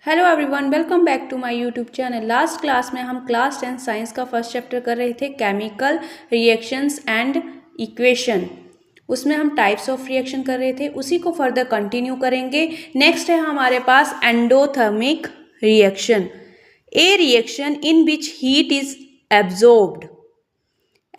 Hello everyone, welcome back to my YouTube channel. Last class में हम class 10 science का first chapter कर रहे थे, केमिकल रिएक्शंस एंड इक्वेशन। उसमें हम टाइप्स ऑफ रिएक्शन कर रहे थे, उसी को फर्दर कंटिन्यू करेंगे। नेक्स्ट है हमारे पास endothermic reaction, a reaction in which heat is absorbed.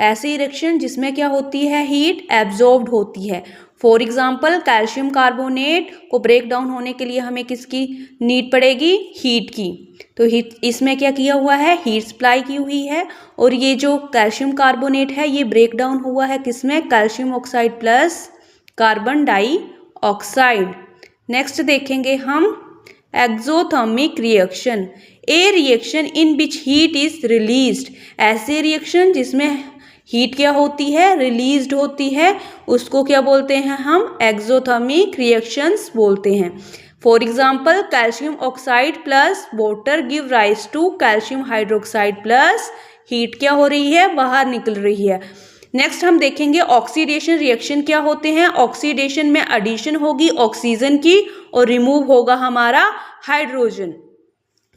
ऐसी रिएक्शन जिसमें क्या होती है, हीट एब्जॉर्ब्ड होती है। फॉर एग्जाम्पल, कैल्शियम कार्बोनेट को ब्रेक डाउन होने के लिए हमें किसकी नीड पड़ेगी, हीट की। तो हीट, इसमें क्या किया हुआ है, हीट सप्लाई की हुई है। और ये जो कैल्शियम कार्बोनेट है ये ब्रेक डाउन हुआ है किसमें, calcium oxide plus carbon dioxide. Next देखेंगे हम exothermic reaction, a reaction in which heat is released. ऐसे रिएक्शन जिसमें हीट क्या होती है, रिलीज्ड होती है, उसको क्या बोलते हैं हम, एक्सोथर्मिक रिएक्शंस बोलते हैं। For example, calcium oxide plus water give rise to calcium hydroxide plus heat क्या हो रही है, बाहर निकल रही है। नेक्स्ट हम देखेंगे ऑक्सीडेशन रिएक्शन क्या होते हैं। ऑक्सीडेशन में एडिशन होगी ऑक्सीजन की और रिमूव होगा हमारा hydrogen.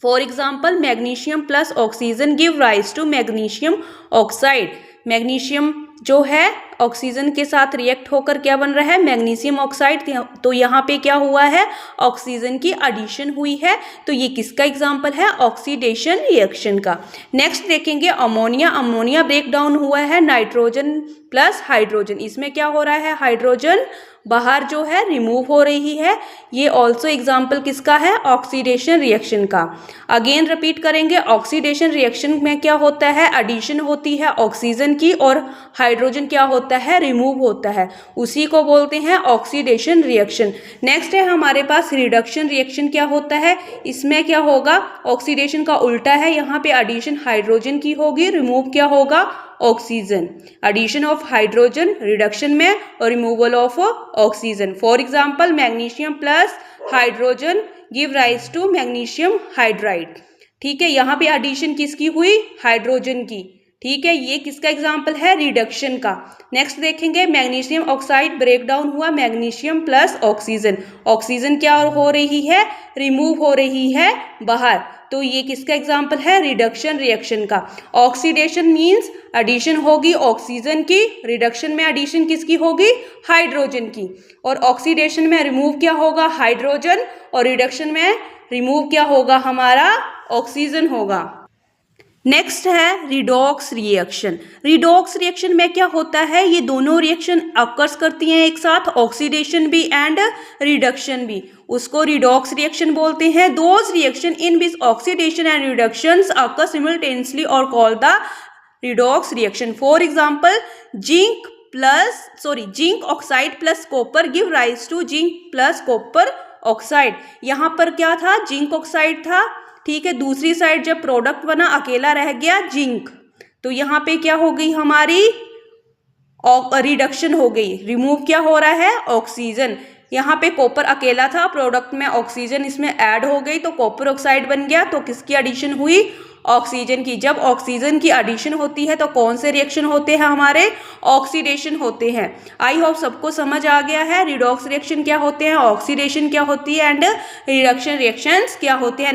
For example, magnesium plus oxygen give rise to magnesium oxide. Magnesium जो है ऑक्सीजन के साथ रिएक्ट होकर क्या बन रहा है, मैग्नीशियम ऑक्साइड। तो यहाँ पे क्या हुआ है, ऑक्सीजन की एडिशन हुई है। तो ये किसका एग्जाम्पल है, ऑक्सीडेशन रिएक्शन का। नेक्स्ट देखेंगे अमोनिया। अमोनिया ब्रेक डाउन हुआ है नाइट्रोजन प्लस हाइड्रोजन। इसमें क्या हो रहा है, हाइड्रोजन बाहर जो है रिमूव हो रही है। ये ऑल्सो एग्जाम्पल किसका है, ऑक्सीडेशन रिएक्शन का। अगेन रिपीट करेंगे, ऑक्सीडेशन रिएक्शन में क्या होता है, एडिशन होती है ऑक्सीजन की और हाइड्रोजन क्या होता है, रिमूव होता है। उसी को बोलते हैं ऑक्सीडेशन रिएक्शन। नेक्स्ट है हमारे पास रिडक्शन रिएक्शन क्या होता है। इसमें क्या होगा, ऑक्सीडेशन का उल्टा है, यहाँ पे एडिशन हाइड्रोजन की होगी, रिमूव क्या होगा, oxygen. Addition of hydrogen reduction में और removal of oxygen. For example, magnesium plus hydrogen give rise to magnesium hydride. ठीक है, यहाँ पे एडिशन किसकी हुई, हाइड्रोजन की। ठीक है, ये किसका एग्जाम्पल है, रिडक्शन का। नेक्स्ट देखेंगे, मैग्नीशियम ऑक्साइड ब्रेक डाउन हुआ मैग्नीशियम प्लस ऑक्सीजन। ऑक्सीजन क्या हो रही है, रिमूव हो रही है बाहर। तो ये किसका एग्जाम्पल है, रिडक्शन रिएक्शन का। ऑक्सीडेशन मीन्स एडिशन होगी ऑक्सीजन की, रिडक्शन में एडिशन किसकी होगी, हाइड्रोजन की। और ऑक्सीडेशन में रिमूव क्या होगा, हाइड्रोजन, और रिडक्शन में रिमूव क्या होगा, हमारा ऑक्सीजन होगा। नेक्स्ट है रिडॉक्स रिएक्शन। रिडॉक्स रिएक्शन में क्या होता है, ये दोनों रिएक्शन अकर्स करती हैं एक साथ, ऑक्सीडेशन भी एंड रिडक्शन भी। उसको रिडॉक्स रिएक्शन बोलते हैं। Those reaction in which oxidation and reductions occur simultaneously are called the redox reaction. For example, zinc oxide plus copper give rise to zinc plus copper oxide. यहाँ पर क्या था, zinc oxide था। ठीक है, दूसरी साइड जब प्रोडक्ट बना अकेला रह गया जिंक, तो यहाँ पे क्या हो गई, हमारी रिडक्शन हो गई, रिमूव क्या हो रहा है, ऑक्सीजन। यहाँ पे कॉपर अकेला था, प्रोडक्ट में ऑक्सीजन इसमें ऐड हो गई तो कॉपर ऑक्साइड बन गया। तो किसकी एडिशन हुई, ऑक्सीजन की। जब ऑक्सीजन की एडिशन होती है तो कौन से रिएक्शन होते हैं, हमारे ऑक्सीडेशन होते हैं। आई होप सबको समझ आ गया है, रिडॉक्स रिएक्शन क्या होते हैं, ऑक्सीडेशन क्या होती है एंड रिडक्शन रिएक्शंस क्या होते हैं।